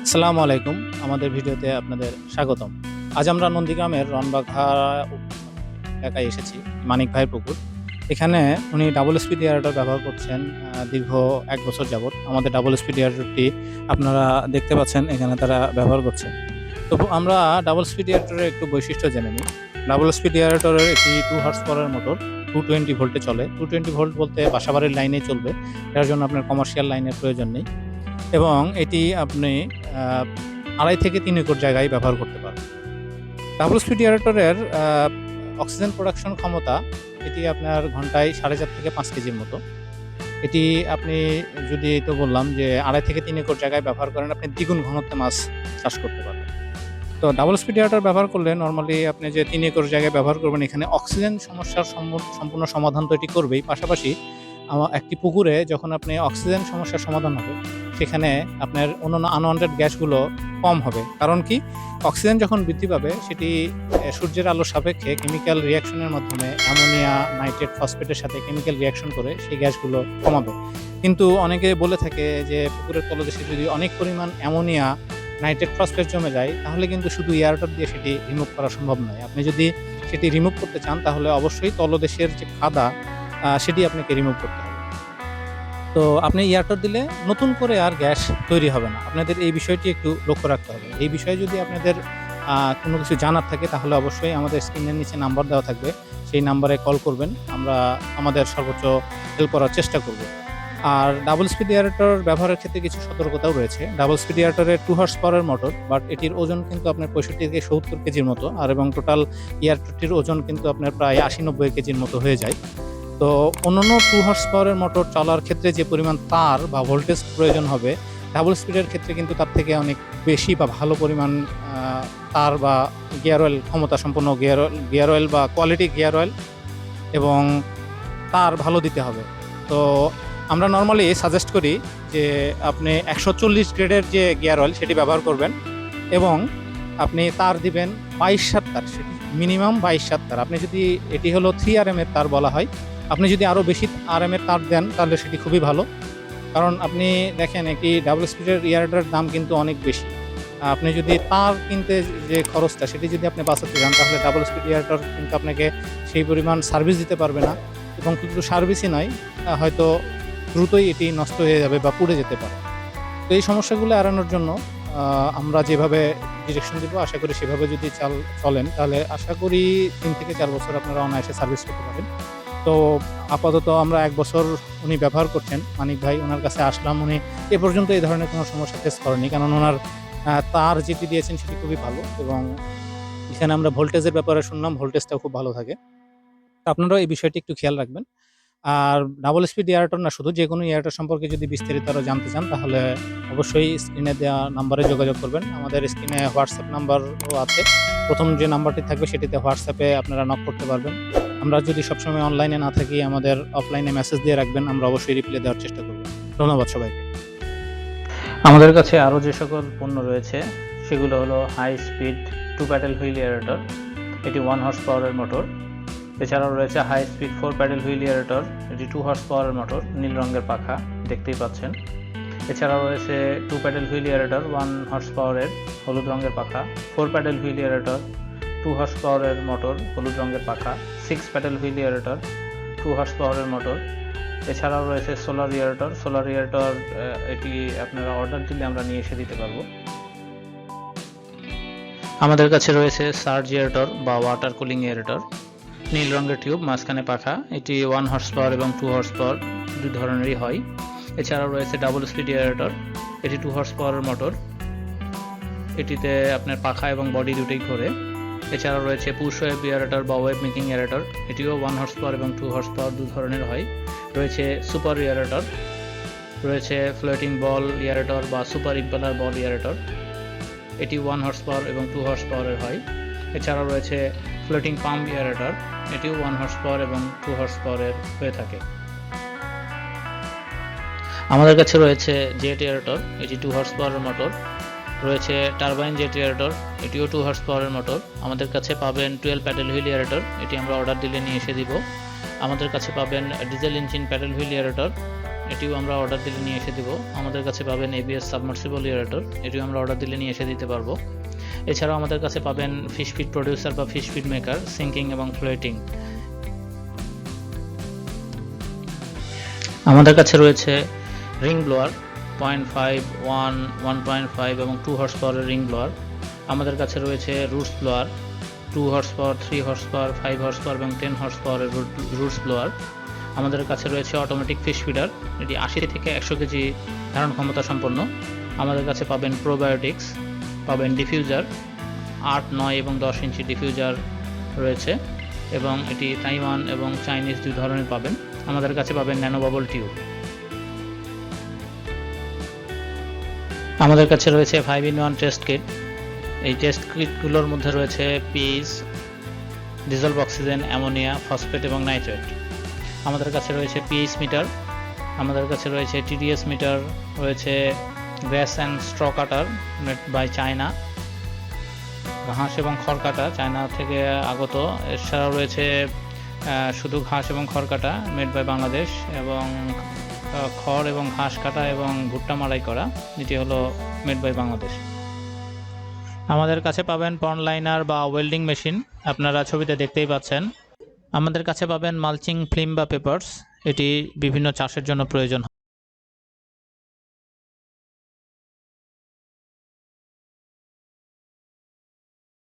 আসসালামু আলাইকুম। আমাদের ভিডিওতে আপনাদের স্বাগতম। আজ আমরা নন্দীগ্রামের রনবাঘা এলাকায় এসেছি, মানিক ভাইয়ের পুকুর। এখানে উনি ডাবল স্পিড এয়ারেটর ব্যবহার করছেন দীর্ঘ ১ বছর যাবৎ। আমাদের ডাবল স্পিড এয়ারেটরটি আপনারা দেখতে পাচ্ছেন এখানে তারা ব্যবহার করছে। তো আমরা ডাবল স্পিড এয়ারেটরের একটু বৈশিষ্ট্য জেনে নিই। ডাবল স্পিড এয়ারেটরের একটি 2 হর্স পাওয়ারের মোটর 220 ভোল্টে চলে। 220 ভোল্ট বলতে বাসাবাড়ির লাইনেই চলবে। এটার জন্য আপনার কমার্শিয়াল লাইনের প্রয়োজন নেই। এবং এটি আপনি ২.৫ থেকে ৩ একর জায়গায় ব্যবহার করতে পারবেন। ডাবল স্পিড এয়ারেটরের অক্সিজেন প্রোডাকশন ক্ষমতা এটি আপনার ঘন্টায় ৪.৫ থেকে ৫ কেজির মতো। এটি আপনি যদি তো বললাম যে ২.৫ থেকে ৩ একর জায়গায় ব্যবহার করেন, আপনি দ্বিগুণ ঘনত্বে মাছ চাষ করতে পারবেন। তো ডাবল স্পিড এয়ারেটর ব্যবহার করলে নরমালি আপনি যে ৩ একর জায়গায় ব্যবহার করবেন, এখানে অক্সিজেন সমস্যার সম্পূর্ণ সমাধান তো এটি করবেই। পাশাপাশি একটি পুকুরে যখন আপনি অক্সিজেন সমস্যার সমাধান হবে, সেখানে আপনার অন্যান্য আনওয়ান্টেড গ্যাসগুলো কম হবে। কারণ কি? অক্সিজেন যখন বৃদ্ধি পাবে সেটি সূর্যের আলোর সাপেক্ষে কেমিক্যাল রিঅ্যাকশনের মাধ্যমে অ্যামোনিয়া, নাইট্রেট, ফসফেটের সাথে কেমিক্যাল রিঅ্যাকশন করে সেই গ্যাসগুলো কমাবে। কিন্তু অনেকে বলে থাকে যে পুকুরের তলদেশে যদি অনেক পরিমাণ অ্যামোনিয়া, নাইট্রেট, ফসফেট জমে যায় তাহলে কিন্তু শুধু এয়ারেটর দিয়ে সেটি রিমুভ করা সম্ভব নয়। আপনি যদি সেটি রিমুভ করতে চান তাহলে অবশ্যই তলদেশের যে কাদা সেটি আপনাকে রিমুভ করতে হবে। তো আপনি এয়ারটর দিলে নতুন করে আর গ্যাস তৈরি হবে না। আপনাদের এই বিষয়টি একটু লক্ষ্য রাখতে হবে। এই বিষয়ে যদি আপনাদের কোনো কিছু জানার থাকে তাহলে অবশ্যই আমাদের স্ক্রিনের নিচে নাম্বার দেওয়া থাকবে। সেই নাম্বারে কল করবেন। আমরা আমাদের সর্বোচ্চ হেল্প করার চেষ্টা করব। আর ডাবল স্পিড এয়ারেটর ব্যবহারের ক্ষেত্রে কিছু সতর্কতাও রয়েছে। ডাবল স্পিড এয়ারেটরের 2 হর্স পাওয়ারের মোটর, বাট এটির ওজন কিন্তু আপনার 65 থেকে 70 কেজির মতো, আর এবং টোটাল এয়ারটরটির ওজন কিন্তু আপনার প্রায় 80-90 কেজির মতো হয়ে যায়। তো অন্যান্য 2 হর্স পাওয়ারের মোটর চলার ক্ষেত্রে যে পরিমাণ তার বা ভোল্টেজ প্রয়োজন হবে, ডাবল স্পিডের ক্ষেত্রে কিন্তু তার থেকে অনেক বেশি বা ভালো পরিমাণ তার বা গিয়ার অয়েল, ক্ষমতা সম্পন্ন গিয়ার অয়েল বা কোয়ালিটি গিয়ার অয়েল এবং তার ভালো দিতে হবে। তো আমরা নরমালি সাজেস্ট করি যে আপনি ১৪০ গ্রেডের যে গিয়ার অয়েল সেটি ব্যবহার করবেন এবং আপনি তার দিবেন ২২/৭ তার, সেটি মিনিমাম ২২/৭ তার। আপনি যদি, এটি হলো 3 RM এর তার বলা হয়। আপনি যদি আরও বেশি RM এর তার দেন তাহলে সেটি খুবই ভালো। কারণ আপনি দেখেন একটি ডাবল স্পিডের এয়ারেটরের দাম কিন্তু অনেক বেশি। আপনি যদি তার কিনতে যে খরচটা সেটি যদি আপনি বাঁচাতে চান তাহলে ডাবল স্পিড এয়ারেটর কিন্তু আপনাকে সেই পরিমাণ সার্ভিস দিতে পারবে না, এবং শুধু সার্ভিসই নয়, হয়তো দ্রুতই এটি নষ্ট হয়ে যাবে বা পুড়ে যেতে পারে। তো এই সমস্যাগুলো এড়ানোর জন্য আমরা যেভাবে ডিরেকশন দিব, আশা করি সেভাবে যদি চলেন তাহলে আশা করি ৩ থেকে ৪ বছর আপনারা অনায়াসে সার্ভিস করতে পারেন। তো আপাতত আমরা ১ বছর উনি ব্যবহার করছেন, মানিক ভাই, ওনার কাছে আসলাম। উনি এ পর্যন্ত এই ধরনের কোনো সমস্যা ফেস করেনি, কারণ ওনার তার যেটি দিয়েছেন সেটি খুবই ভালো, এবং এখানে আমরা ভোল্টেজের ব্যাপারে শুনলাম, ভোল্টেজটাও খুব ভালো থাকে। তো আপনারাও এই বিষয়টি একটু খেয়াল রাখবেন। আর ডাবল স্পিড এয়ারেটর না, শুধু যেকোনো এয়ারেটর সম্পর্কে যদি বিস্তারিত আরও জানতে চান তাহলে অবশ্যই স্ক্রিনে দেওয়া নাম্বারে যোগাযোগ করবেন। আমাদের স্ক্রিনে হোয়াটসঅ্যাপ নাম্বারও আছে। প্রথম যে নাম্বারটি থাকবে সেটিতে হোয়াটসঅ্যাপে আপনারা নক করতে পারবেন। আমরা যদি সবসময় অনলাইনে না থাকি আমাদের অফলাইনে মেসেজ দিয়ে রাখবেন, আমরা অবশ্যই রিপ্লাই দেওয়ার চেষ্টা করব। ধন্যবাদ সবাইকে। আমাদের কাছে আরও যে সকল পণ্য রয়েছে সেগুলো হলো high speed 2 paddle wheel aerator, এটি 1 হর্স পাওয়ারের মোটর। এছাড়াও রয়েছে high speed 4 paddle wheel aerator, এটি 2 হর্স পাওয়ারের মোটর, নীল রঙের পাখা, দেখতেই পাচ্ছেন। এছাড়াও রয়েছে 2 প্যাডেল হুইল এয়ারেটর 1 হর্স পাওয়ারের, হলুদ রঙের পাখা। 4 প্যাডেল হুইল এয়ারেটর 2 হর্স পাওয়ারের মোটর, হলুদ রঙের পাখা। 6 প্যাডেল হুইল এয়ারেটর 2 হর্স পাওয়ারের মোটর। এছাড়াও রয়েছে সোলার এয়ারেটর, এটি আপনারা অর্ডার দিলে আমরা নিয়ে এসে দিতে পারবো। আমাদের কাছে রয়েছে সার্জ এয়ারেটর বা ওয়াটার কুলিং এয়ারেটর, নীল রঙের টিউব, মাঝখানে পাখা। এটি 1 হর্স পাওয়ার এবং 2 হর্স পাওয়ার দুই ধরনেরই হয়। এছাড়াও রয়েছে ডাবল স্পিড এয়ারেটর, এটি 2 হর্স পাওয়ারের মোটর, এটিতে আপনার পাখা এবং বডি দুটোই ঘোরে। এছাড়াও রয়েছে পুশ ওয়েভ এয়ারেটর বা ওয়েভ মেকিং এয়ারেটর, এটিও 1 হর্স পাওয়ার এবং 2 হর্স পাওয়ার দু ধরনের হয়। রয়েছে সুপার এয়ারেটর, রয়েছে ফ্লোটিং বল এয়ারেটর বা সুপার ইম্পেলার বল এয়ারেটর, এটি 1 হর্স পাওয়ার এবং 2 হর্স পাওয়ারের হয়। এছাড়াও রয়েছে ফ্লোটিং পাম্প এয়ারেটর, এটিও 1 হর্স পাওয়ার এবং 2 হর্স পাওয়ারের হয়ে থাকে। আমাদের কাছে রয়েছে জেট এয়ারেটর, এটি 2 হর্স পাওয়ারের মোটর। রয়েছে টারবাইন জেট এয়ারেটর, এটিও 2 হর্স পাওয়ারের মোটর। আমাদের কাছে পাবেন 12 প্যাডেল হুইল এয়ারেটর, এটি আমরা অর্ডার দিলে নিয়ে এসে দিব। আমাদের কাছে পাবেন diesel engine pedal wheel aerator, এটিও আমরা অর্ডার দিলে নিয়ে এসে দিব। আমাদের কাছে পাবেন ABS সাবমার্সিবল এয়ারেটর, এটিও আমরা অর্ডার দিলে নিয়ে এসে দিতে পারবো। এছাড়াও আমাদের কাছে পাবেন ফিশ ফিড প্রডিউসার বা ফিশ ফিড মেকার, সিঙ্কিং এবং ফ্লোটিং। আমাদের কাছে রয়েছে রিং ব্লোয়ার 0.5, 1, 1.5 এবং 2 হর্স পাওয়ারের রিং ব্লোয়ার। আমাদের কাছে রয়েছে roots blower 2 horse power, 3 horse power, 5 horse power এবং 10 হর্স পাওয়ারের রুটস ব্লোয়ার। আমাদের কাছে রয়েছে অটোমেটিক ফিশ ফিডার, এটি 80 থেকে 100 কেজি ধারণ ক্ষমতা সম্পন্ন। আমাদের কাছে পাবেন প্রোবায়োটিক্স, পাবেন ডিফিউজার 8, 9 এবং 10 ইঞ্চি ডিফিউজার রয়েছে এবং এটি তাইওয়ান এবং চাইনিজ দুই ধরনের পাবেন। আমাদের কাছে পাবেন ন্যানো বাবল টিউব। আমাদের কাছে রয়েছে 5-in-1 টেস্ট কিট। এই টেস্ট কিটগুলোর মধ্যে রয়েছে pH, dissolved oxygen, ammonia, phosphate এবং নাইট্রেট। আমাদের কাছে রয়েছে পিএইচ মিটার, আমাদের কাছে রয়েছে TDS মিটার, রয়েছে grass and straw cutter made by China, ঘাস এবং খড় কাটা চায়না থেকে আগত। এছাড়াও রয়েছে শুধু ঘাস এবং খড় কাটা মেড বাই বাংলাদেশ, এবং খড় এবং ঘাস কাটা এবং ভুট্টা মাড়াই করা, এটি হলো মেড বাই বাংলাদেশ। আমাদের কাছে পাবেন পন্ড লাইনার বা ওয়েল্ডিং মেশিন, আপনারা ছবিতে দেখতেই পাচ্ছেন। আমাদের কাছে পাবেন মালচিং ফিল্ম বা পেপারস, এটি বিভিন্ন চাষের জন্য প্রয়োজন।